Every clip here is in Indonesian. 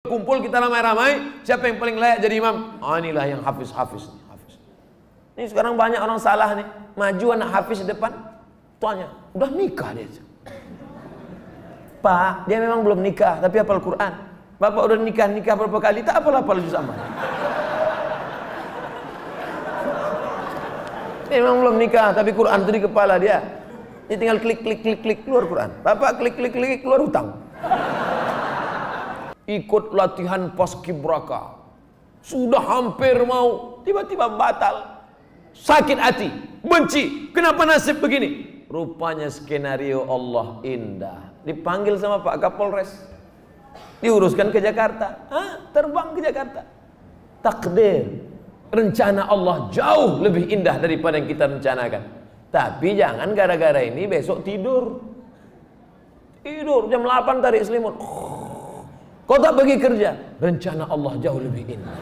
Kumpul kita ramai-ramai, siapa yang paling layak jadi imam? Oh, inilah yang hafiz. Ini sekarang banyak orang salah nih, maju anak hafiz di depan, tuanya udah nikah dia. Pak, dia memang belum nikah, tapi hafal Quran. Bapak udah nikah berapa kali, tak hafal juz amma. Dia memang belum nikah, tapi Quran itu di kepala dia. Dia tinggal klik keluar Quran. Bapak klik keluar hutang. Ikut latihan paskibraka, sudah hampir mau, tiba-tiba batal, sakit hati, benci, kenapa nasib begini? Rupanya skenario Allah indah. Dipanggil sama Pak Kapolres, diuruskan ke Jakarta, terbang ke Jakarta. Takdir, rencana Allah jauh lebih indah daripada yang kita rencanakan. Tapi jangan gara-gara ini besok tidur jam 8 tarik selimut. Kau tak pergi kerja, rencana Allah jauh lebih indah.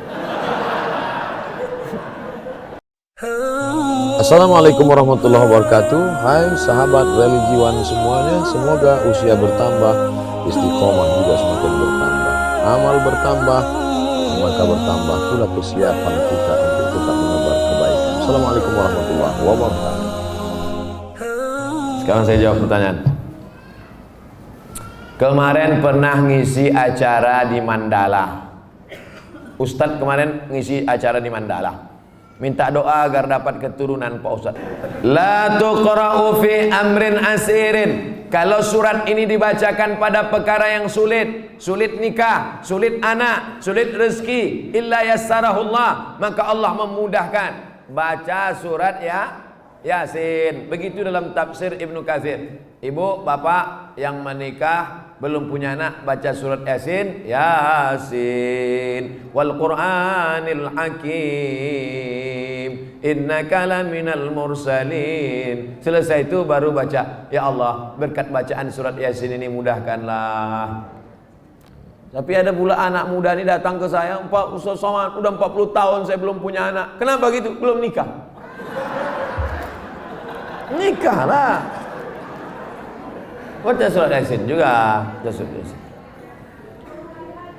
Assalamualaikum warahmatullahi wabarakatuh. Hai sahabat religiwan semuanya, semoga usia bertambah, istiqomah juga semakin bertambah, amal bertambah, maka bertambah pula kesiapan kita untuk tetap menebar kebaikan. Assalamualaikum warahmatullahi wabarakatuh. Sekarang saya jawab pertanyaan. Kemarin pernah ngisi acara di Mandala. Ustadz kemarin ngisi acara di Mandala. Minta doa agar dapat keturunan Pak Ustadz. La tuqra'u fi amrin asirin. Kalau surat ini dibacakan pada perkara yang sulit, sulit nikah, sulit anak, sulit rezeki, illa yassarahullah, maka Allah memudahkan. Baca surat Yasin. Begitu dalam tafsir Ibnu Katsir. Ibu, bapak yang menikah belum punya anak, baca surat Yasin. Wal Qur'anil Hakim, innaka laminal mursalin. Selesai itu baru baca, ya Allah, berkat bacaan surat Yasin ini mudahkanlah. Tapi ada pula anak muda ini datang ke saya, Ustaz Somad, udah 40 tahun saya belum punya anak. Kenapa gitu? Belum nikah. Nikahlah. Baca surat Yasin juga.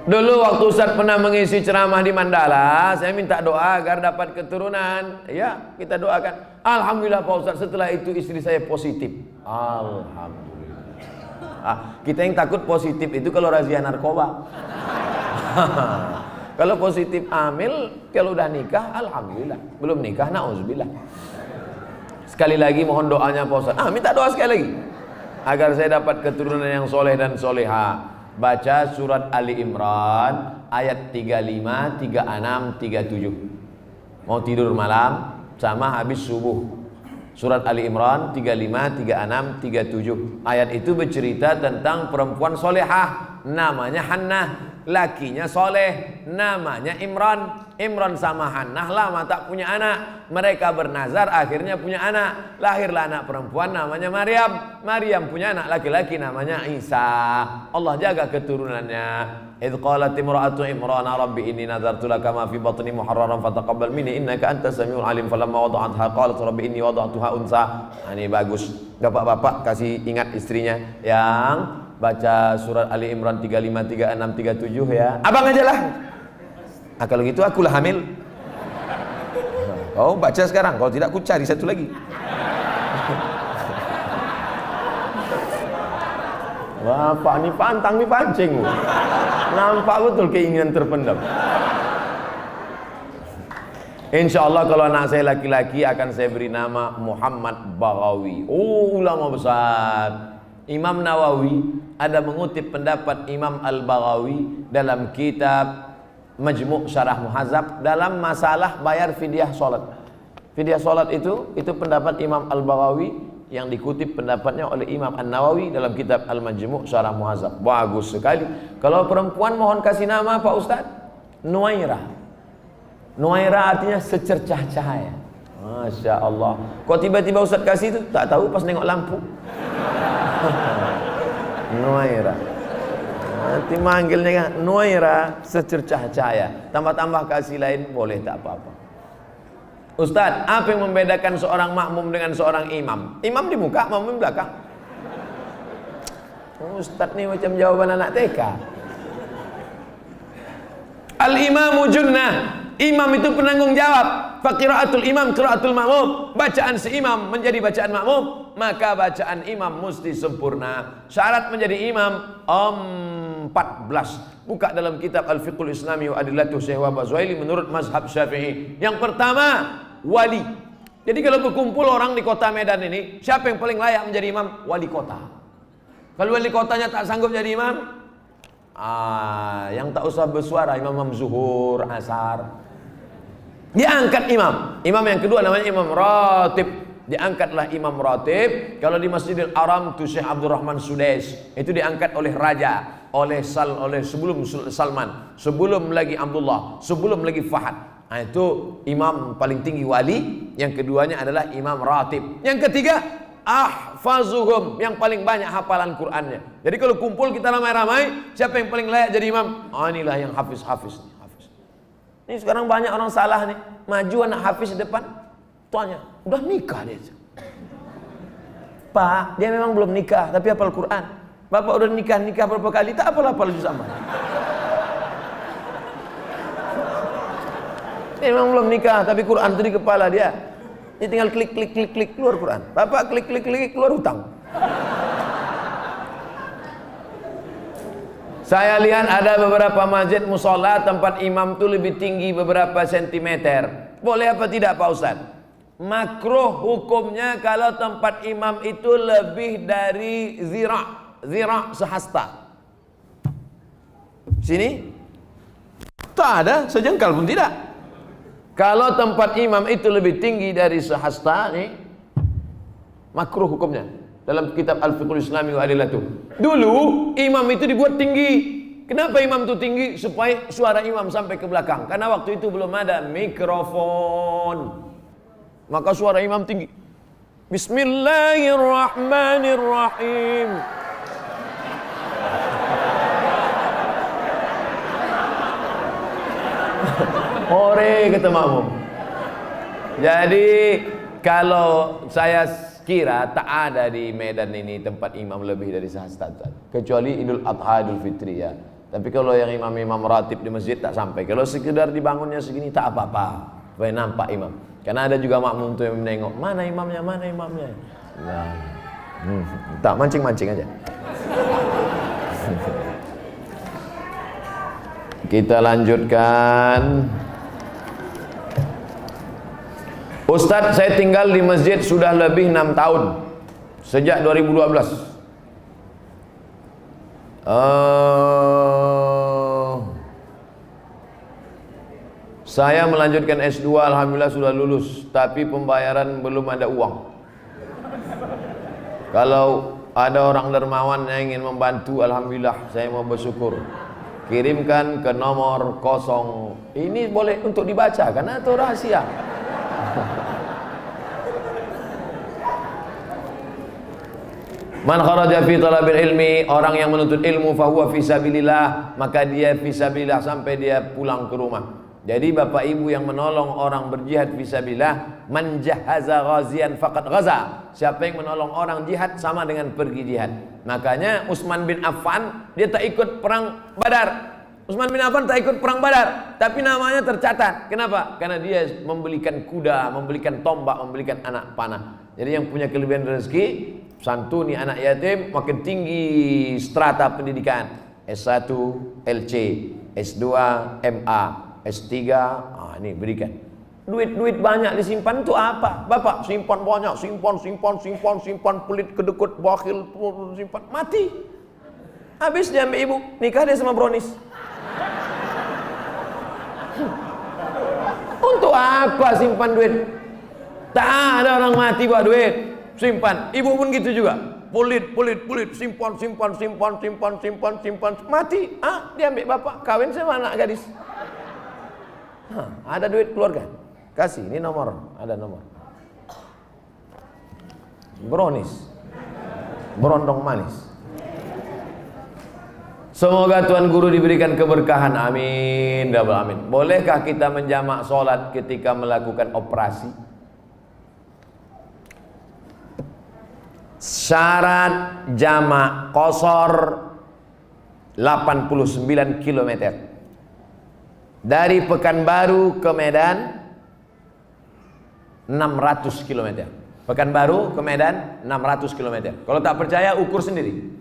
Dulu waktu Ustaz pernah mengisi ceramah di Mandala, saya minta doa agar dapat keturunan. Ya, kita doakan. Alhamdulillah Pak Ustaz, setelah itu istri saya positif. Alhamdulillah. Kita yang takut positif itu kalau razia narkoba. Kalau positif hamil, kalau udah nikah, alhamdulillah. Belum nikah, na'udzubillah. Sekali lagi mohon doanya Pak Ustaz. Minta doa sekali lagi agar saya dapat keturunan yang soleh dan soleha. Baca surat Ali Imran ayat 35, 36, 37. Mau tidur malam sama habis subuh. Surat Ali Imran 35, 36, 37. Ayat itu bercerita tentang perempuan solehah, namanya Hannah. Lakinya soleh, namanya Imran. Imran sama Hannah lama tak punya anak. Mereka bernazar, akhirnya punya anak. Lahirlah anak perempuan namanya Maryam. Maryam punya anak laki-laki namanya Isa. Allah jaga keturunannya. Idh qalat imra'atu Imran rabbi inni nadartu laka ma fi batni muharraran fataqabbal minni innaka antas samiul alim. Falamma wada'atha qalat rabbi inni wada'tuha unsa. Ini bagus. Bapak-bapak kasih ingat istrinya yang baca surat Ali Imran 35, 36, 37 ya. Abang aja lah. Kalau gitu akulah hamil. Oh, baca sekarang. Kalau tidak aku cari satu lagi. Bapak ini pantang nih pancing. Nampak betul keinginan terpendam. Insya Allah kalau anak saya laki-laki akan saya beri nama Muhammad Baghawi. Oh, ulama besar. Imam Nawawi ada mengutip pendapat Imam Al-Baghawi dalam kitab Majmu' Syarah Muhadzab dalam masalah bayar fidyah salat. Fidyah salat itu pendapat Imam Al-Baghawi yang dikutip pendapatnya oleh Imam An-Nawawi dalam kitab Al-Majmu' Syarah Muhadzab. Bagus sekali. Kalau perempuan mohon kasih nama Pak Ustaz, Nuairah. Nuairah artinya secercah cahaya. Masya Allah. Kok tiba-tiba Ustaz kasih itu? Tak tahu pas nengok lampu. Nuairah. Nanti manggilnya kan Nuairah secercah cahaya. Tambah-tambah kasih lain boleh, tak apa-apa. Ustaz, apa yang membedakan seorang makmum dengan seorang imam? Imam di muka, makmum di belakang. Ustaz nih macam jawaban anak TK. Al-imamu junnah, imam itu penanggung jawab. Faqiraatul imam qiraatul makmum, bacaan si imam menjadi bacaan makmum, maka bacaan imam mesti sempurna. Syarat menjadi imam 14. Buka dalam kitab Al-Fiqhul Islami wa Adillatuh Syekh Wahab Az-Zuhaili menurut mazhab Syafi'i. Yang pertama, wali. Jadi kalau berkumpul orang di kota Medan ini, siapa yang paling layak menjadi imam? Wali kota. Kalau wali kotanya tak sanggup jadi imam, yang tak usah bersuara, imam zuhur, asar. Diangkat imam. Imam yang kedua namanya imam ratib. Diangkatlah imam ratib. Kalau di Masjidil Haram itu Syekh Abdurrahman Sudais, itu diangkat oleh raja, oleh sebelum Salman, sebelum lagi Abdullah, sebelum lagi Fahad. Nah, itu imam paling tinggi wali. Yang keduanya adalah imam ratib. Yang ketiga, ahfazuhum, yang paling banyak hafalan Qur'annya. Jadi kalau kumpul kita ramai-ramai, siapa yang paling layak jadi imam? Inilah yang hafiz. Ini sekarang banyak orang salah nih, maju anak hafiz di depan, tuanya udah nikah dia. Pak, dia memang belum nikah tapi hafal Quran. Bapak udah nikah berapa kali, tak hafal juz amma. Dia memang belum nikah tapi Quran itu di kepala dia. Dia tinggal klik keluar Quran. Bapak klik keluar hutang. Saya lihat ada beberapa masjid musola tempat imam itu lebih tinggi beberapa sentimeter. Boleh apa tidak Pak Ustaz? Makruh hukumnya kalau tempat imam itu lebih dari zira' sehasta. Sini tak ada sejengkal pun tidak. Kalau tempat imam itu lebih tinggi dari sehasta nih, makruh hukumnya. Dalam kitab Al-Fiqhul Islami wa Adillatuh. Dulu imam itu dibuat tinggi. Kenapa imam itu tinggi? Supaya suara imam sampai ke belakang. Karena waktu itu belum ada mikrofon. Maka suara imam tinggi. Bismillahirrahmanirrahim. Hore kata makmum. Jadi kalau saya kira tak ada di Medan ini tempat imam lebih dari sehasta, kecuali Idul Adha, Idul Fitri ya. Tapi kalau yang imam ratib di masjid tak sampai. Kalau sekedar dibangunnya segini tak apa-apa, supaya nampak imam. Karena ada juga makmum tuh yang menengok, mana imamnya. Nah, tak mancing aja. Kita lanjutkan. Ustadz, saya tinggal di masjid sudah lebih 6 tahun, sejak 2012. Saya melanjutkan S2, alhamdulillah sudah lulus, tapi pembayaran belum ada uang. Kalau ada orang dermawan yang ingin membantu, alhamdulillah saya mau bersyukur. Kirimkan ke nomor 0. Ini boleh untuk dibaca karena itu rahasia. Man kharaja fi talabil ilmi, orang yang menuntut ilmu fahuwa fi sabilillah, maka dia fi sabilillah sampai dia pulang ke rumah. Jadi bapak ibu yang menolong orang berjihad fi sabilillah, man jahaza ghazian faqad ghaza. Siapa yang menolong orang jihad sama dengan pergi jihad. Makanya Utsman bin Affan dia tak ikut perang Badar. Utsman bin Affan tak ikut perang Badar, tapi namanya tercatat. Kenapa? Karena dia membelikan kuda, membelikan tombak, membelikan anak panah. Jadi yang punya kelebihan rezeki, santuni anak yatim, makin tinggi strata pendidikan. S1, LC, S2, MA, S3, ini berikan. Duit banyak disimpan itu apa? Bapak simpan banyak, simpan, pelit, kedekut, bakhil, simpan, mati. Habis dia ambil ibu, nikah dia sama brownies. Untuk apa simpan duit? Tak ada orang mati buat duit. Simpan. Ibu pun gitu juga. Pelit, simpan, mati. Dia ambil bapak, kawin sama anak gadis. Ada duit keluarga. Kasih, ini nomor, ada nomor. Brownies. Berondong manis. Semoga Tuan Guru diberikan keberkahan, amin, double amin. Bolehkah kita menjamak sholat ketika melakukan operasi? Syarat jamak qashar 89 km. Dari Pekanbaru ke Medan 600 km. Pekanbaru ke Medan 600 km. Kalau tak percaya ukur sendiri.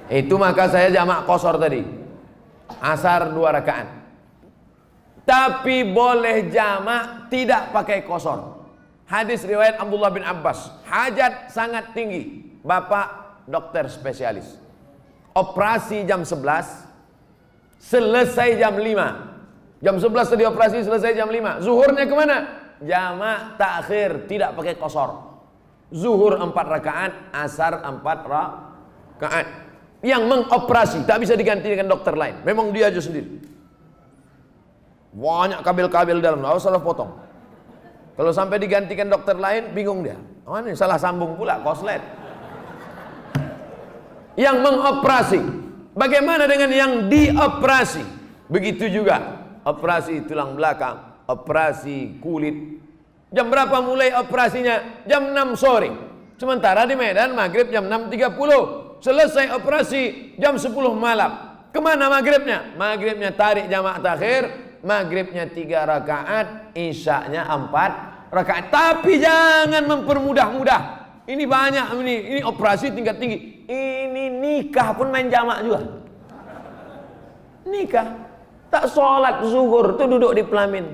Itu maka saya jamak qashar tadi. Asar 2 rakaat. Tapi boleh jamak tidak pakai qashar. Hadis riwayat Abdullah bin Abbas. Hajat sangat tinggi. Bapak dokter spesialis. Operasi jam 11. Selesai jam 5. Jam 11 tadi operasi, selesai jam 5. Zuhurnya kemana? Jamak takhir, tidak pakai qashar. Zuhur 4 rakaat, asar 4 rakaat. Yang mengoperasi tak bisa diganti dengan dokter lain. Memang dia aja sendiri. Banyak kabel-kabel dalam, harus salah potong. Kalau sampai digantikan dokter lain, bingung dia. Oh, ini salah sambung pula, koslet. Yang mengoperasi. Bagaimana dengan yang dioperasi? Begitu juga. Operasi tulang belakang, operasi kulit. Jam berapa mulai operasinya? Jam 6 sore. Sementara di Medan maghrib jam 6.30. Selesai operasi jam 10 malam. Kemana maghribnya? Maghribnya tarik jamak takhir, maghribnya 3 rakaat, isyaknya 4 rakaat. Tapi jangan mempermudah-mudah. Ini banyak ini operasi tingkat tinggi. Ini nikah pun main jamak juga. Nikah tak sholat zuhur tuh duduk di pelamin.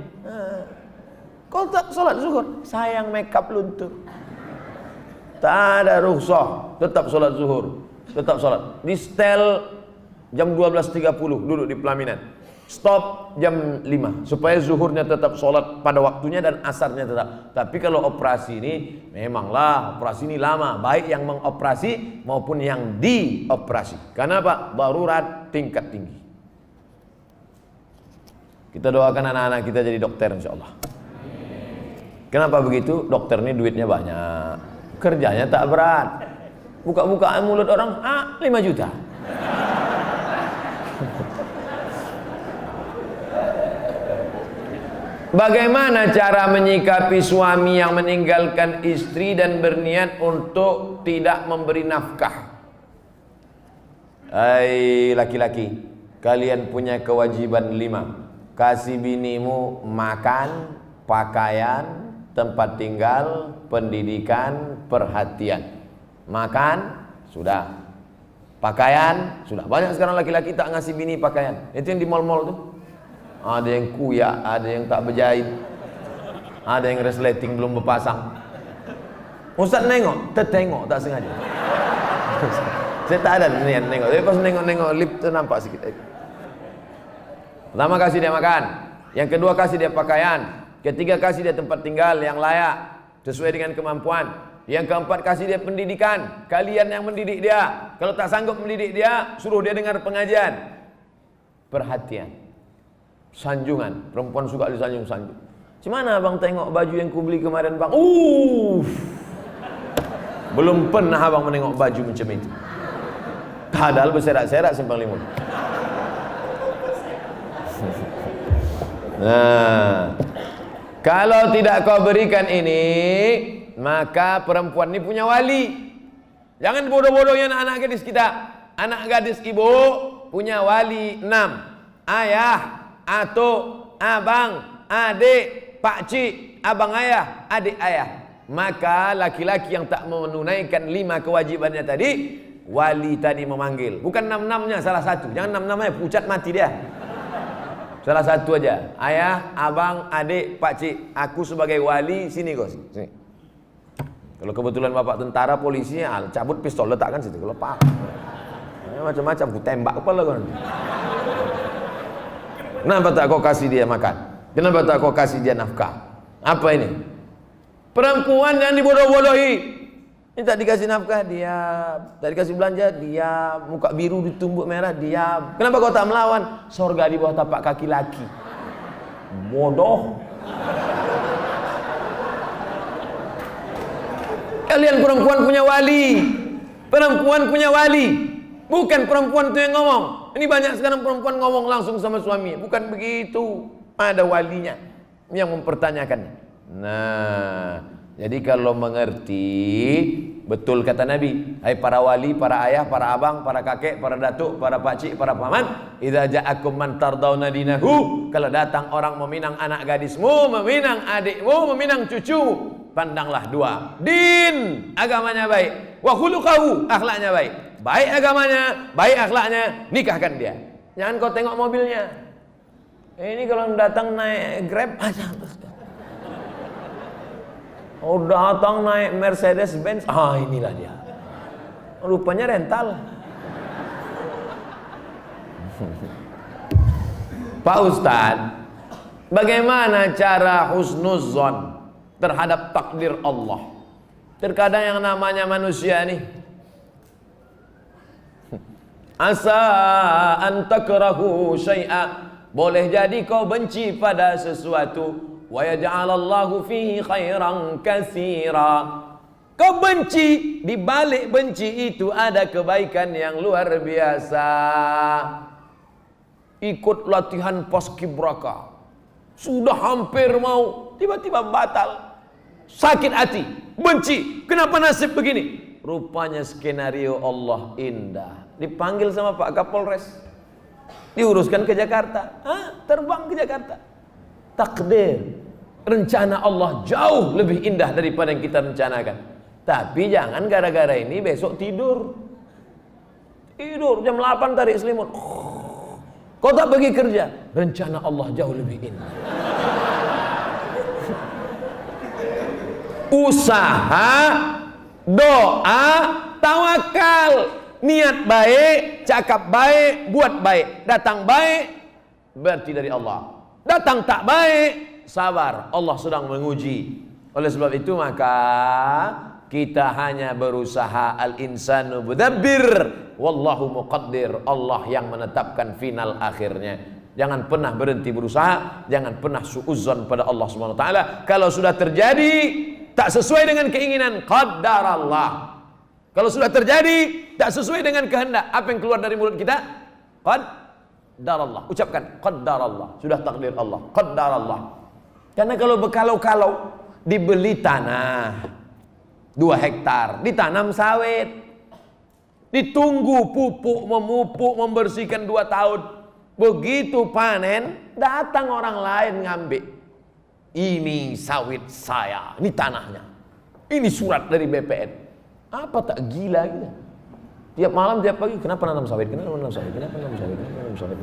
Kalau tak sholat zuhur, sayang makeup luntur. Tak ada rukhsah, tetap sholat zuhur. Tetap sholat. Di setel jam 12.30 duduk di pelaminan. Stop jam 5 supaya zuhurnya tetap sholat pada waktunya dan asarnya tetap. Tapi kalau operasi ini memanglah operasi ini lama, baik yang mengoperasi maupun yang dioperasi. Karena apa? Darurat tingkat tinggi. Kita doakan anak-anak kita jadi dokter insyaallah. Kenapa begitu? Dokter ini duitnya banyak, kerjanya tak berat. Buka-bukaan mulut orang, 5 juta. Bagaimana cara menyikapi suami yang meninggalkan istri dan berniat untuk tidak memberi nafkah? Hai laki-laki, kalian punya kewajiban 5. Kasih binimu makan, pakaian, tempat tinggal, pendidikan, perhatian. Makan, sudah. Pakaian, sudah. Banyak sekarang laki-laki tak ngasih bini pakaian. Itu yang di mall-mall tuh. Ada yang kuyak, ada yang tak berjahit, ada yang resleting belum berpasang. Ustaz nengok, tertengok tak sengaja. Saya tak ada niat nengok. Tapi pas nengok-nengok lip tu nampak sikit. Pertama kasih dia makan, yang kedua kasih dia pakaian, ketiga kasih dia tempat tinggal yang layak sesuai dengan kemampuan. Yang keempat kasih dia pendidikan. Kalian yang mendidik dia. Kalau tak sanggup mendidik dia, suruh dia dengar pengajian. Perhatian, sanjungan. Perempuan suka disanjung-sanjung. Gimana abang tengok baju yang ku beli kemarin bang? Belum pernah abang menengok baju macam itu. Padahal berserak-serak simpang limun. Nah, kalau tidak kau berikan ini, maka perempuan ini punya wali. Jangan bodoh-bodohnya anak-anak gadis kita. Anak gadis ibu punya wali 6. Ayah, atuk, abang, adik, pakcik, abang ayah, adik ayah. Maka laki-laki yang tak menunaikan 5 kewajibannya tadi, wali tadi memanggil. Bukan 6-6-nya, salah satu. Jangan 6-6-nya, pucat mati dia. Salah satu aja. Ayah, abang, adik, pakcik. Aku sebagai wali, sini kau sini. Kalau kebetulan bapak tentara, polisi, cabut pistol letakkan situ. Kalau pak, macam-macam, aku tembak kepala kau. Kenapa tak kau kasih dia makan? Kenapa tak kau kasih dia nafkah? Apa ini? Perempuan yang dibodoh-bodohi. Ini tak dikasih nafkah, diam. Tak dikasih belanja, diam. Muka biru ditumbuk merah, diam. Kenapa kau tak melawan? Sorga di bawah tapak kaki laki. Bodoh. Kalian perempuan punya wali. Perempuan punya wali. Bukan perempuan itu yang ngomong. Ini banyak sekarang perempuan ngomong langsung sama suami. Bukan begitu. Ada walinya yang mempertanyakannya. Nah, Jadi kalau mengerti, betul kata Nabi, hai para wali, para ayah, para abang, para kakek, para datuk, para pakcik, para paman, idza ja'akum man tardawna dinahu, kalau datang orang meminang anak gadismu, meminang adikmu, meminang cucumu, pandanglah dua, din, agamanya baik, wa khuluquhu, akhlaknya baik. Baik agamanya, baik akhlaknya, nikahkan dia. Jangan kau tengok mobilnya. Ini kalau datang naik Grab aja. Oh, datang naik Mercedes Benz, inilah dia. Rupanya rental. Pak Ustadz, bagaimana cara husnuzon terhadap takdir Allah? Terkadang yang namanya manusia nih, asa an takrahu syai'a, boleh jadi kau benci pada sesuatu, wa yaj'alallahu fihi khairan katsira. Kau benci, di balik benci itu ada kebaikan yang luar biasa. Ikut latihan paskibraka, sudah hampir mau, tiba-tiba batal. Sakit hati, benci, kenapa nasib begini? Rupanya skenario Allah indah. Dipanggil sama Pak Kapolres, diuruskan ke Jakarta, terbang ke Jakarta. Takdir, rencana Allah jauh lebih indah daripada yang kita rencanakan. Tapi jangan gara-gara ini besok tidur jam 8 tarik selimut, kau tak pergi kerja. Rencana Allah jauh lebih indah. Usaha, doa, tawakal, niat baik, cakap baik, buat baik. Datang baik berarti dari Allah, datang tak baik, sabar, Allah sedang menguji. Oleh sebab itu maka kita hanya berusaha, al-insanu mudabbir wallahu muqaddir, Allah yang menetapkan final akhirnya. Jangan pernah berhenti berusaha, jangan pernah suudzon pada Allah Subhanahu wa taala. Kalau sudah terjadi tak sesuai dengan keinginan, qaddarallah. Kalau sudah terjadi tak sesuai dengan kehendak, apa yang keluar dari mulut kita? Qaddarallah. Ucapkan qaddarallah, sudah takdir Allah, qaddarallah. Karena kalau berkalau-kalau, dibeli tanah 2 hektar, ditanam sawit, ditunggu pupuk, memupuk, membersihkan 2 tahun. Begitu panen, datang orang lain ngambil. Ini sawit saya, ini tanahnya, ini surat dari BPN. Apa tak gila gitu? Tiap malam, tiap pagi, kenapa nanam sawit? Kenapa nanam sawit? Kenapa nanam sawit? Kenapa nanam sawit?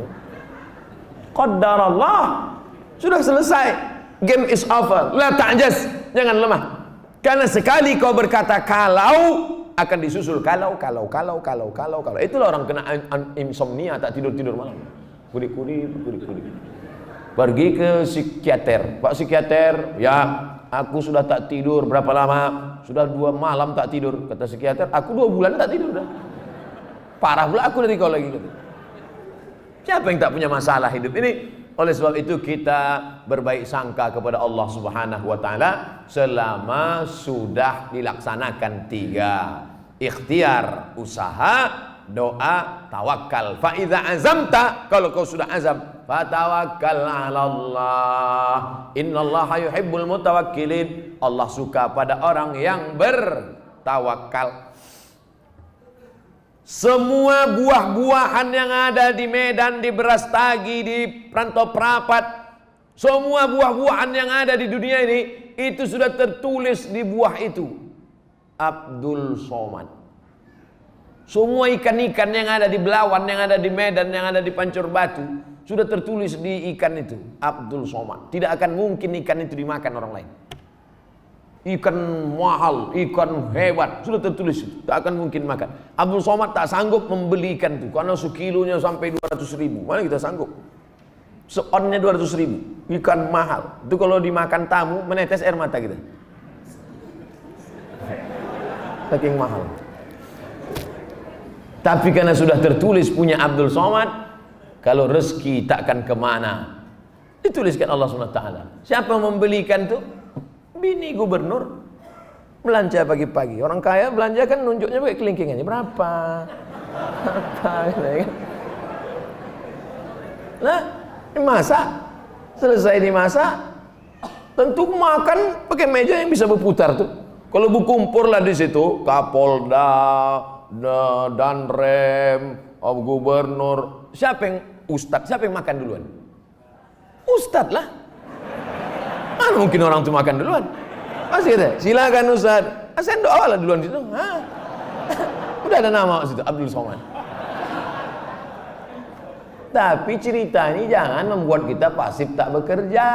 Qadarallah, sudah selesai. Game is over. La ta'jaz, jangan lemah. Karena sekali kau berkata kalau, akan disusul kalau. Itulah orang kena insomnia, tak tidur malam. Kudik-kudik. Pergi ke psikiater. Pak psikiater, ya aku sudah tak tidur berapa lama? Sudah 2 malam tak tidur. Kata psikiater, aku 2 bulan tak tidur dah. Parah pula aku dari kau lagi. Siapa yang tak punya masalah hidup ini? Oleh sebab itu kita berbaik sangka kepada Allah Subhanahu wa taala selama sudah dilaksanakan 3. Ikhtiar, usaha, doa, tawakal. Fa idza azamta, kalau kau sudah azam, fatawakkal 'ala Allah. Innallaha yuhibbul mutawakkilin. Allah suka pada orang yang bertawakal. Semua buah-buahan yang ada di Medan, di Brastagi, di Perantau Prapat, semua buah-buahan yang ada di dunia ini, itu sudah tertulis di buah itu, Abdul Somad. Semua ikan-ikan yang ada di Belawan, yang ada di Medan, yang ada di Pancur Batu, sudah tertulis di ikan itu, Abdul Somad. Tidak akan mungkin ikan itu dimakan orang lain. Ikan mahal, ikan hebat, sudah tertulis itu, tak akan mungkin makan. Abdul Somad tak sanggup membeli ikan itu, karena sekilonya sampai 200.000. Mana kita sanggup? Seonnya 200.000, ikan mahal. Itu kalau dimakan tamu, menetes air mata kita. Saking mahal. Tapi karena sudah tertulis punya Abdul Somad, kalau rezeki takkan kemana, dituliskan Allah SWT. Siapa membelikan itu? Bini gubernur belanja pagi-pagi. Orang kaya belanja kan nunjuknya pakai kelingkingannya berapa. Nah, dimasak, selesai dimasak, tentu makan pakai meja yang bisa berputar tuh. Kalau berkumpul lah di situ, Kapolda, Danrem, Gubernur, siapa yang Ustadz, siapa yang makan duluan? Ustadz lah. Mana mungkin orang tuh makan duluan? Masih ada, silakan Ustadz. Saya doa lah duluan situ. Udah ada nama situ, Abdul Somad. Tapi cerita ini jangan membuat kita pasif tak bekerja.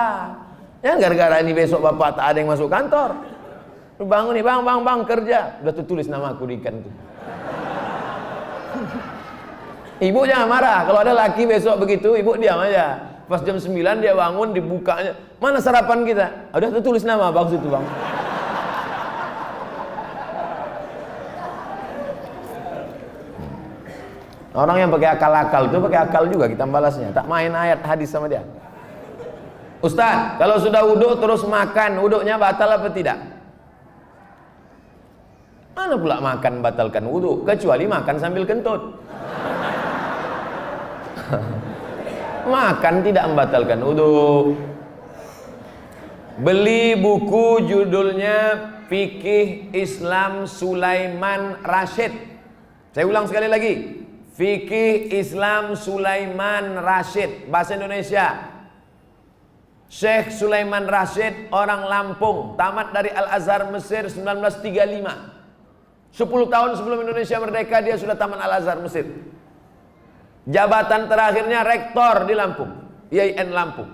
Ya gara-gara ini besok bapak tak ada yang masuk kantor. Lu bangun nih, bang, kerja. Udah tulis nama aku di ikan tuh. Ibu jangan marah. Kalau ada laki besok begitu, ibu diam aja. Pas jam 9 dia bangun, dibukanya. Mana sarapan kita? Udah tulis nama bang situ bang. Orang yang pakai akal-akal itu pakai akal juga kita balasnya. Tak main ayat hadis sama dia. Ustaz, kalau sudah wudhu terus makan, wudhunya batal apa tidak? Mana pula makan batalkan wudhu? Kecuali makan sambil kentut. Makan tidak membatalkan wudhu. Beli buku judulnya Fikih Islam Sulaiman Rasyid. Saya ulang sekali lagi. Fikih Islam Sulaiman Rasyid, bahasa Indonesia. Syekh Sulaiman Rasyid, orang Lampung, tamat dari Al-Azhar Mesir 1935. 10 tahun sebelum Indonesia merdeka dia sudah tamat Al-Azhar Mesir. Jabatan terakhirnya rektor di Lampung, IAIN Lampung.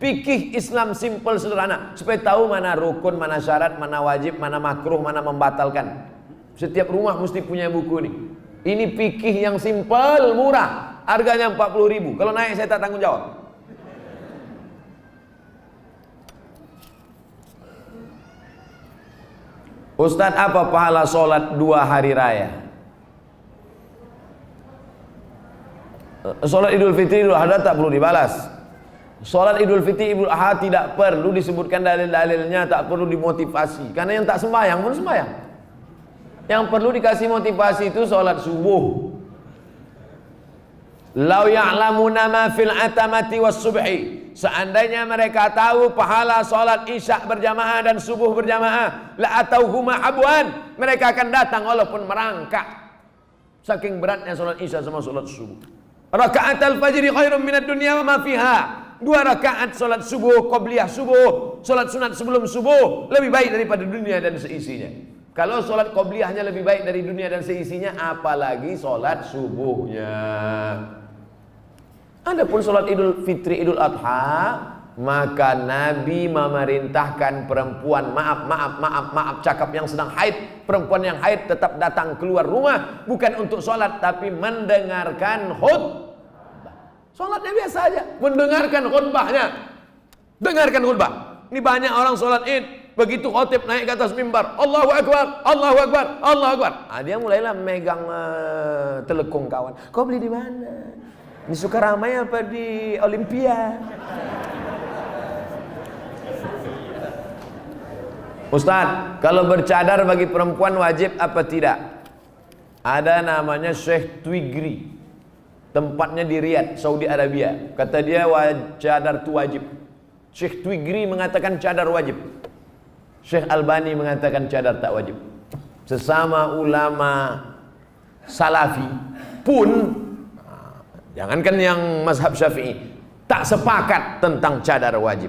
Fikih Islam simple sederhana, supaya tahu mana rukun, mana syarat, mana wajib, mana makruh, mana membatalkan. Setiap rumah mesti punya buku ini. Ini fikih yang simple, murah, harganya 40.000. Kalau naik saya tak tanggung jawab. Ustadz, apa pahala sholat 2 hari raya? Sholat Idul Fitri, Idul Adha tak perlu dibalas. Sholat Idul Fitri, Idul Adha tidak perlu disebutkan dalil-dalilnya, tak perlu dimotivasi. Karena yang tak sembahyang pun sembahyang. Yang perlu dikasih motivasi itu sholat subuh. Lau ya'lamuna ma fil atamati was subhi. Seandainya mereka tahu pahala sholat isya berjamaah dan subuh berjamaah, la atauhuma habwan, mereka akan datang walaupun merangkak. Saking beratnya sholat isya sama sholat subuh. Rakaat al-fajri khairun minad dunya wa ma fiha. 2 rakaat sholat subuh, qobliyah subuh, sholat sunat sebelum subuh lebih baik daripada dunia dan seisinya. Kalau sholat qobliyahnya lebih baik dari dunia dan seisinya, apalagi sholat subuhnya. Adapun sholat Idul Fitri, Idul Adha, maka Nabi memerintahkan perempuan, maaf, cakap yang sedang haid, perempuan yang haid tetap datang keluar rumah, bukan untuk sholat, tapi mendengarkan khutbah. Sholatnya biasa aja, mendengarkan khutbahnya. Dengarkan khutbah. Ini banyak orang sholat id, begitu khotib naik ke atas mimbar, Allahu Akbar, Allahu Akbar, Allahu Akbar. Dia mulailah megang telekung kawan. Kau beli di mana? Di Sukaramai apa di Olimpia? Ustaz, kalau bercadar bagi perempuan wajib apa tidak? Ada namanya Syekh Twigri, tempatnya di Riyadh, Saudi Arabia. Kata dia cadar itu wajib. Syekh Twigri mengatakan cadar wajib. Syekh Albani mengatakan cadar tak wajib. Sesama ulama Salafi pun, jangankan yang mazhab Syafi'i, tak sepakat tentang cadar wajib.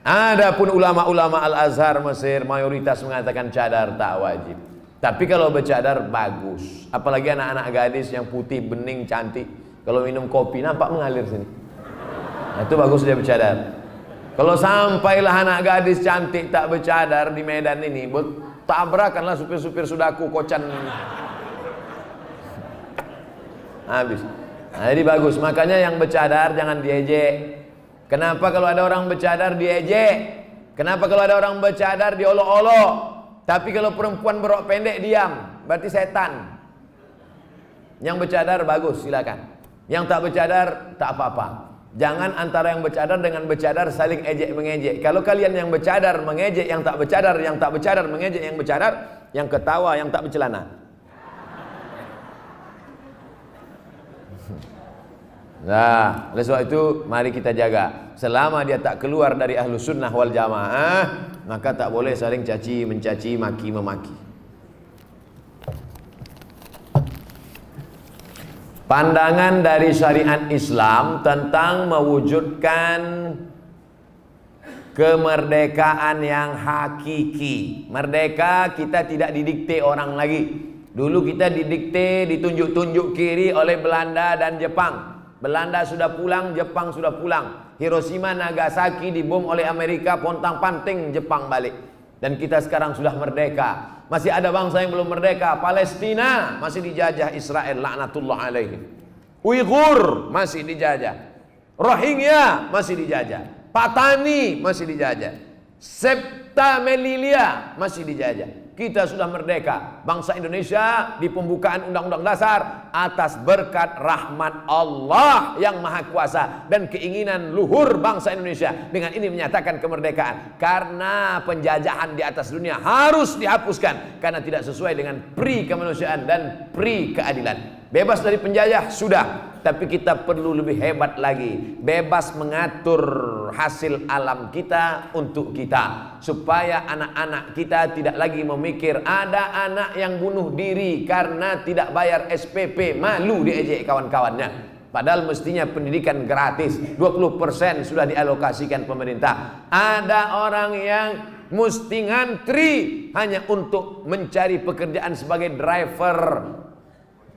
Adapun ulama-ulama Al-Azhar Mesir mayoritas mengatakan cadar tak wajib. Tapi kalau bercadar bagus, apalagi anak-anak gadis yang putih, bening, cantik. Kalau minum kopi nampak mengalir sini. Nah, itu bagus dia bercadar. Kalau sampailah anak gadis cantik tak bercadar di Medan ini, tabrakanlah supir-supir sudaku kocan. Habis. Nah, jadi bagus. Makanya yang bercadar jangan diejek. Kenapa kalau ada orang bercadar diejek? Kenapa kalau ada orang bercadar diolok-olok? Tapi kalau perempuan berok pendek diam, berarti setan. Yang bercadar bagus, silakan. Yang tak bercadar tak apa-apa. Jangan antara yang bercadar dengan bercadar saling ejek mengejek. Kalau kalian yang bercadar mengejek yang tak bercadar, yang tak bercadar mengejek yang bercadar, yang ketawa yang tak bercelana. Nah, oleh sebab itu mari kita jaga. Selama dia tak keluar dari ahlu sunnah wal jamaah, maka tak boleh saling caci mencaci, maki memaki. Pandangan dari syariat Islam tentang mewujudkan kemerdekaan yang hakiki. Merdeka kita tidak didikte orang lagi. Dulu kita didikte, ditunjuk-tunjuk kiri oleh Belanda dan Jepang. Belanda sudah pulang, Jepang sudah pulang. Hiroshima, Nagasaki dibom oleh Amerika, pontang-panting Jepang balik. Dan kita sekarang sudah merdeka. Masih ada bangsa yang belum merdeka. Palestina masih dijajah Israel, laknatullah alaihi. Uighur masih dijajah. Rohingya masih dijajah. Patani masih dijajah. Septa Melilia masih dijajah. Kita sudah merdeka. Bangsa Indonesia di pembukaan Undang-Undang Dasar atas berkat rahmat Allah yang Maha Kuasa dan keinginan luhur bangsa Indonesia dengan ini menyatakan kemerdekaan. Karena penjajahan di atas dunia harus dihapuskan karena tidak sesuai dengan pri kemanusiaan dan pri keadilan. Bebas dari penjajah sudah, tapi kita perlu lebih hebat lagi. Bebas mengatur hasil alam kita untuk kita, supaya anak-anak kita tidak lagi memikir ada anak yang bunuh diri karena tidak bayar SPP, malu diejek kawan-kawannya. Padahal mestinya pendidikan gratis, 20% sudah dialokasikan pemerintah. Ada orang yang mesti ngantri hanya untuk mencari pekerjaan sebagai driver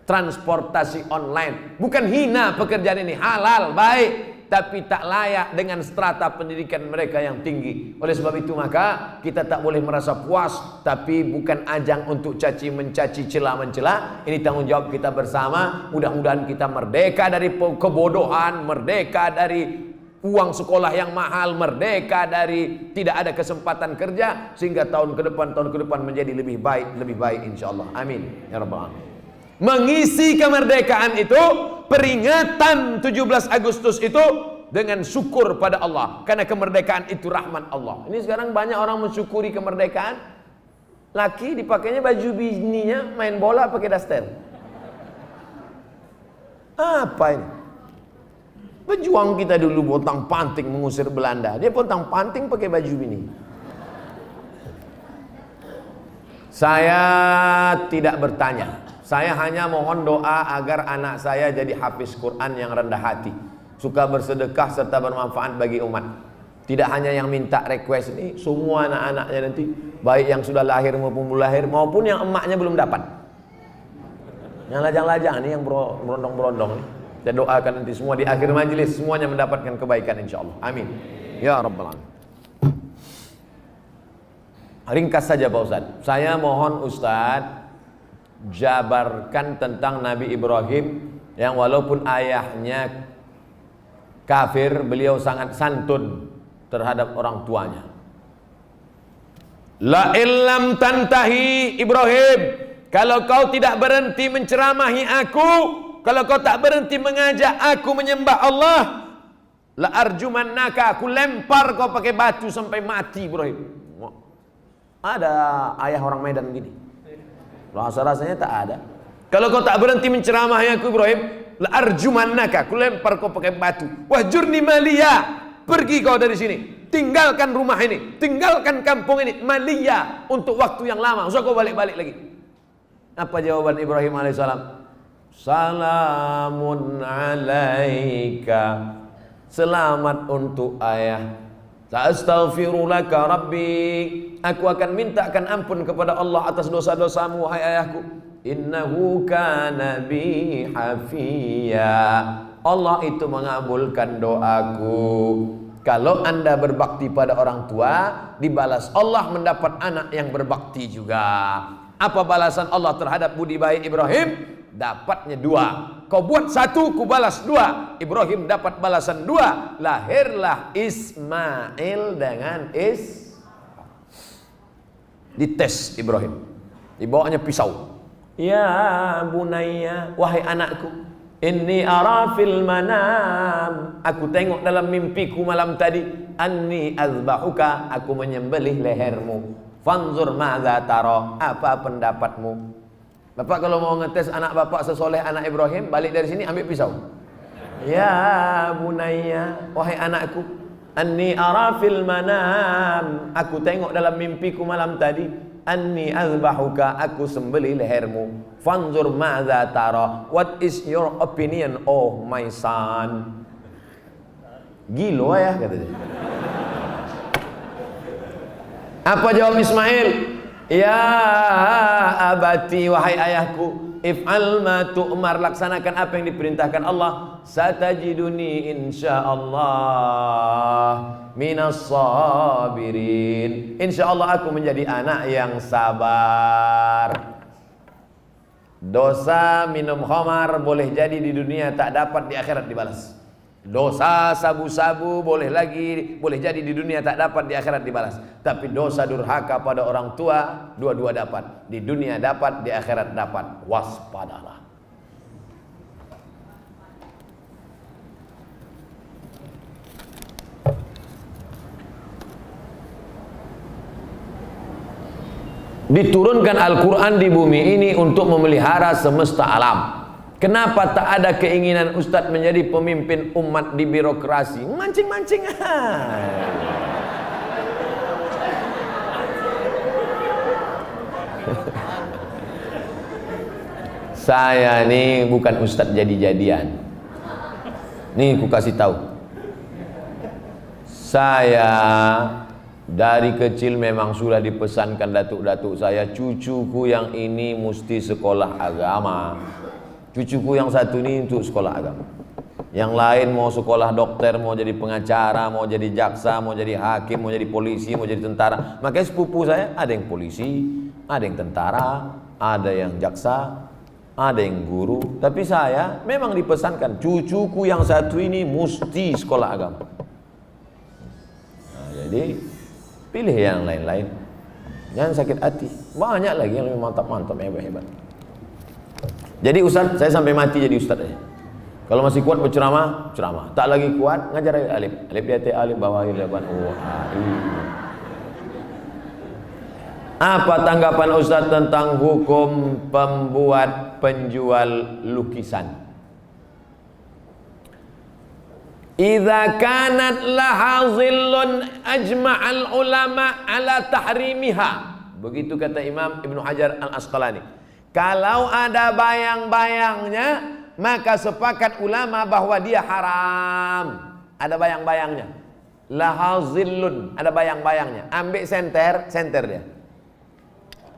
transportasi online. Bukan hina pekerjaan ini, halal, baik, tapi tak layak dengan strata pendidikan mereka yang tinggi. Oleh sebab itu maka kita tak boleh merasa puas, tapi bukan ajang untuk caci mencaci, cela mencela. Ini tanggung jawab kita bersama. Mudah-mudahan kita merdeka dari kebodohan, merdeka dari uang sekolah yang mahal, merdeka dari tidak ada kesempatan kerja, sehingga tahun ke depan menjadi lebih baik insyaallah. Amin ya rabbal alamin. Mengisi kemerdekaan itu, peringatan 17 Agustus itu dengan syukur pada Allah, karena kemerdekaan itu rahmat Allah. Ini sekarang banyak orang mensyukuri kemerdekaan. Laki dipakainya baju bininya main bola pakai daster. Apa ini? Pejuang kita dulu pontang panting mengusir Belanda, dia pontang panting pakai baju bini. Saya tidak bertanya. Saya hanya mohon doa agar anak saya jadi hafiz Quran yang rendah hati, suka bersedekah serta bermanfaat bagi umat. Tidak hanya yang minta request ini, semua anak-anaknya nanti, baik yang sudah lahir maupun belum lahir, maupun yang emaknya belum dapat. Yang lajang-lajang ini, yang berondong-berondong ini, saya doakan nanti semua di akhir majelis semuanya mendapatkan kebaikan insyaallah. Amin ya rabbal alamin. Ringkas saja Pak Ustaz. Saya mohon Ustaz jabarkan tentang Nabi Ibrahim yang walaupun ayahnya kafir, beliau sangat santun terhadap orang tuanya. La illam tantahi Ibrahim, kalau kau tidak berhenti menceramahi aku, kalau kau tak berhenti mengajak aku menyembah Allah, la arjumannaka, aku lempar kau pakai batu sampai mati Ibrahim. Ada ayah orang Medan gini. Rasa-rasanya tak ada. Kalau kau tak berhenti menceramahi aku Ibrahim, la arjumannaka, aku lempar kau pakai batu. Wahjurni maliya, pergi kau dari sini, tinggalkan rumah ini, tinggalkan kampung ini, maliya, untuk waktu yang lama. Usah kau balik-balik lagi. Apa jawaban Ibrahim alaihissalam? Salamun alaika, selamat untuk ayah. Astaghfirulaka rabbi, aku akan mintakan ampun kepada Allah atas dosa-dosamu wahai ayahku. Innahu kana bi hafiya, Allah itu mengabulkan doaku. Kalau anda berbakti pada orang tua, dibalas Allah mendapat anak yang berbakti juga. Apa balasan Allah terhadap budi baik Ibrahim? Dapatnya 2. Kau buat 1, ku balas 2. Ibrahim dapat balasan 2. Lahirlah Ismail dengan dites Ibrahim, dibawanya pisau. Ya bunayya, wahai anakku, inni ara fil manam, aku tengok dalam mimpiku malam tadi, anni azbahuka, aku menyembelih lehermu. Fanzur madza tara, apa pendapatmu? Bapak kalau mau ngetes anak bapak sesoleh anak Ibrahim, balik dari sini ambil pisau. Ya bunayya, wahai anakku, anni ara fil manam, aku tengok dalam mimpiku malam tadi, anni azbahuka, aku sembelih lehermu, fanzur madza tara, what is your opinion oh my son. Gila ya, kata dia. Apa jawab Ismail? Ya abati, wahai ayahku, if'al ma tu'mar, laksanakan apa yang diperintahkan Allah. Satajiduni insyaallah minas sabirin, insyaallah aku menjadi anak yang sabar. Dosa minum khamar boleh jadi di dunia tak dapat, di akhirat dibalas. Dosa sabu-sabu boleh jadi di dunia tak dapat, di akhirat dibalas. Tapi dosa durhaka pada orang tua, dua-dua dapat. Di dunia dapat, di akhirat dapat. Waspadalah. Diturunkan Al-Quran di bumi ini untuk memelihara semesta alam. Kenapa tak ada keinginan Ustadz menjadi pemimpin umat di birokrasi? Mancing-mancing. Saya nih bukan Ustadz jadi-jadian. Nih ku kasih tahu. Saya dari kecil memang sudah dipesankan datuk-datuk saya, cucuku yang ini mesti sekolah agama. Cucuku yang satu ini untuk sekolah agama. Yang lain mau sekolah dokter, mau jadi pengacara, mau jadi jaksa, mau jadi hakim, mau jadi polisi, mau jadi tentara. Makanya sepupu saya ada yang polisi, ada yang tentara, ada yang jaksa, ada yang guru. Tapi saya memang dipesankan, cucuku yang satu ini mesti sekolah agama. Nah, jadi pilih yang lain-lain. Jangan sakit hati. Banyak lagi yang lebih mantap-mantap, hebat-hebat. Jadi Ustaz, saya sampai mati jadi Ustaz aja. Kalau masih kuat berceramah, ceramah. Tak lagi kuat, ngajar alif. Alif di atas alif, bawah alif, Apa tanggapan Ustaz tentang hukum pembuat penjual lukisan? Idza kanat laha zillun ajma'al ulama ala tahrimiha. Begitu kata Imam Ibnu Hajar Al-Asqalani. Kalau ada bayang-bayangnya, maka sepakat ulama bahwa dia haram. Ada bayang-bayangnya. Laha zillun, ada bayang-bayangnya. Ambil senter dia.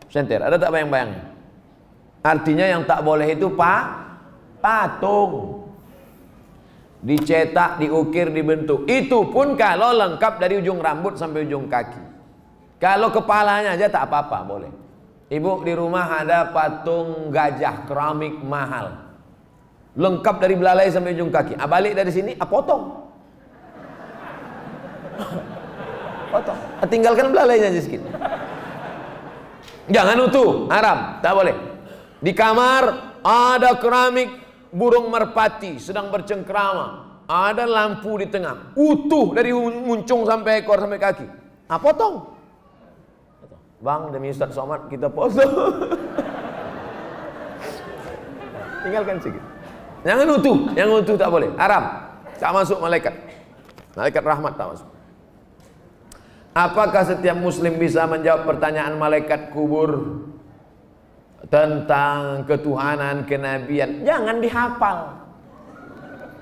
Senter, ada tak bayang-bayangnya? Artinya yang tak boleh itu patung. Dicetak, diukir, dibentuk. Itu pun kalau lengkap dari ujung rambut sampai ujung kaki. Kalau kepalanya aja tak apa-apa, boleh. Ibu di rumah ada patung gajah keramik mahal, lengkap dari belalai sampai ujung kaki. Balik dari sini, potong. Potong. Tinggalkan belalainya aja sedikit. Jangan utuh, haram, tak boleh. Di kamar ada keramik burung merpati sedang bercengkrama, ada lampu di tengah, utuh dari muncung sampai ekor sampai kaki. Potong. Bang, demi Ustaz Somad kita potong. Tinggalkan sedikit. Jangan utuh, yang utuh tak boleh, haram. Tak masuk malaikat. Malaikat rahmat tak masuk. Apakah setiap muslim bisa menjawab pertanyaan malaikat kubur tentang ketuhanan, kenabian? Jangan dihafal.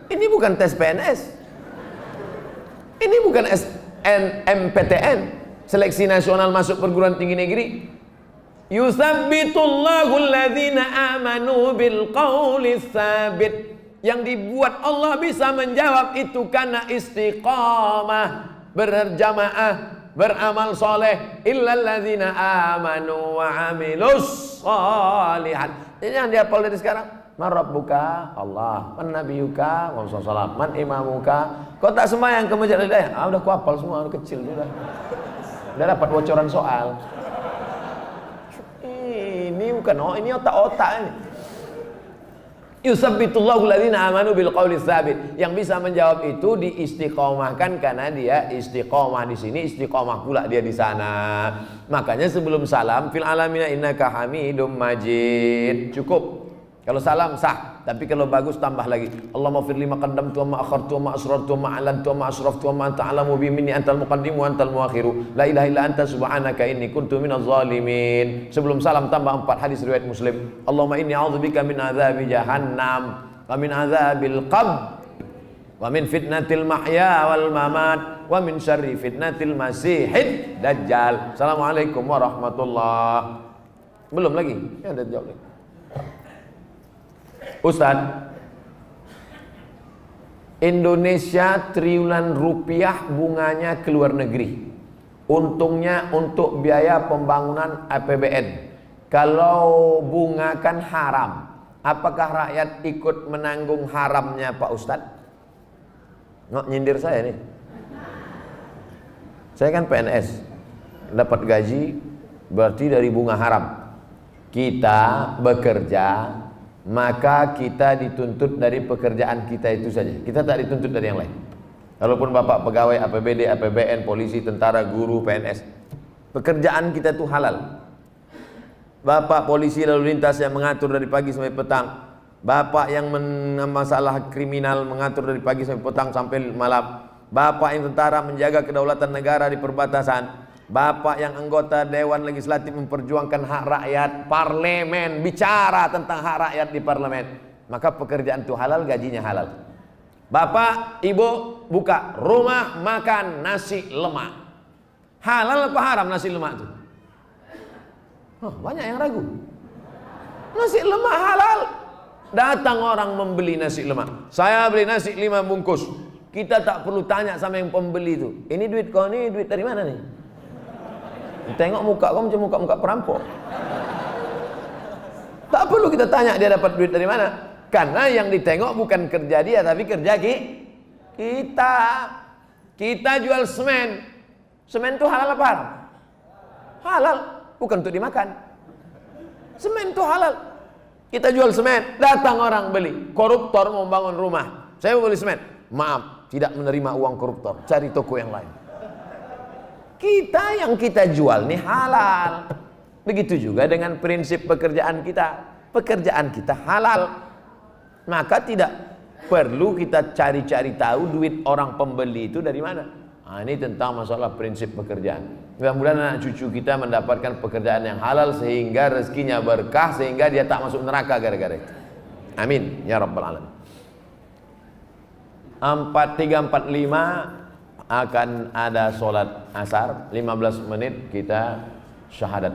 Ini bukan tes PNS. Ini bukan SNMPTN, seleksi nasional masuk perguruan tinggi negeri. Yusabbitullahu alladhina amanu bil qawli tsabit. Yang dibuat Allah bisa menjawab itu karena istiqamah, berjamaah, beramal soleh. Illalladzina amanu wa amilus sholihat. Jadi yang dihafal dari sekarang, man rabbuka? Allah. Man nabiyuka? Muhammad sallallahu. Man imamuka? Kau tak sembahyang ke masjid Al-Hidayah? Udah ku hafal semua, udah kecil sudah. Udah dapat bocoran soal. Ini bukan, ini otak-otak ini. Yusabbitullahu alladhina amanu bil qawli tsabit. Yang bisa menjawab itu diistiqomahkan karena dia istiqomah di sini, istiqomah pula dia di sana. Makanya sebelum salam, fil alamina innaka hamidum majid. Cukup. Kalau salam sah. Tapi kalau bagus tambah lagi. Allahumma fir lima qaddamtu wa ma akhartu wa ma asrartu wa ma a'lantu wa ma asraftu wa ma anta a'lamu bi minni antal muqaddimu wa antal muakhiru. La ilaha illa anta subhanaka inni kuntu minaz zalimin. Sebelum salam tambah 4 hadis riwayat Muslim. Allahumma inni a'udzubika min adzabi jahannam wa min adzabil qabr wa min fitnatil mahya wal mamat wa min syarri fitnatil masihid dajjal. Assalamualaikum warahmatullahi. Belum lagi? Ya ada jawab lagi. Ustaz, Indonesia triliunan rupiah bunganya ke luar negeri. Untungnya untuk biaya pembangunan APBN. Kalau bunga kan haram, apakah rakyat ikut menanggung haramnya Pak Ustaz? Nggak nyindir saya nih. Saya kan PNS, dapat gaji berarti dari bunga haram. Kita bekerja, maka kita dituntut dari pekerjaan kita itu saja. Kita tak dituntut dari yang lain. Walaupun Bapak pegawai APBD, APBN, polisi, tentara, guru, PNS, pekerjaan kita itu halal. Bapak polisi lalu lintas yang mengatur dari pagi sampai petang, Bapak yang masalah kriminal mengatur dari pagi sampai petang sampai malam, Bapak yang tentara menjaga kedaulatan negara di perbatasan, Bapak yang anggota Dewan Legislatif memperjuangkan hak rakyat, parlemen bicara tentang hak rakyat di parlemen, maka pekerjaan itu halal, gajinya halal. Bapak, ibu buka rumah makan nasi lemak, halal apa haram nasi lemak itu? Banyak yang ragu. Nasi lemak halal. Datang orang membeli nasi lemak, saya beli nasi 5 bungkus. Kita tak perlu tanya sama yang pembeli itu, ini duit kau, ini duit dari mana nih? Tengok muka kau macam muka-muka perampok. Tak perlu kita tanya dia dapat duit dari mana, karena yang ditengok bukan kerja dia tapi kerja kita. Kita jual semen. Semen itu halal apa haram? Halal, bukan untuk dimakan. Semen itu halal. Kita jual semen, datang orang beli, koruptor mau bangun rumah, saya mau beli semen, maaf, tidak menerima uang koruptor, cari toko yang lain. Kita yang kita jual nih halal. Begitu juga dengan prinsip pekerjaan kita halal. Maka tidak perlu kita cari-cari tahu duit orang pembeli itu dari mana. Nah, ini tentang masalah prinsip pekerjaan. Mudah-mudahan anak cucu kita mendapatkan pekerjaan yang halal sehingga rezekinya berkah, sehingga dia tak masuk neraka gara-gara itu. Amin ya rabbal alamin. 43.45 akan ada sholat asar, 15 menit kita syahadat.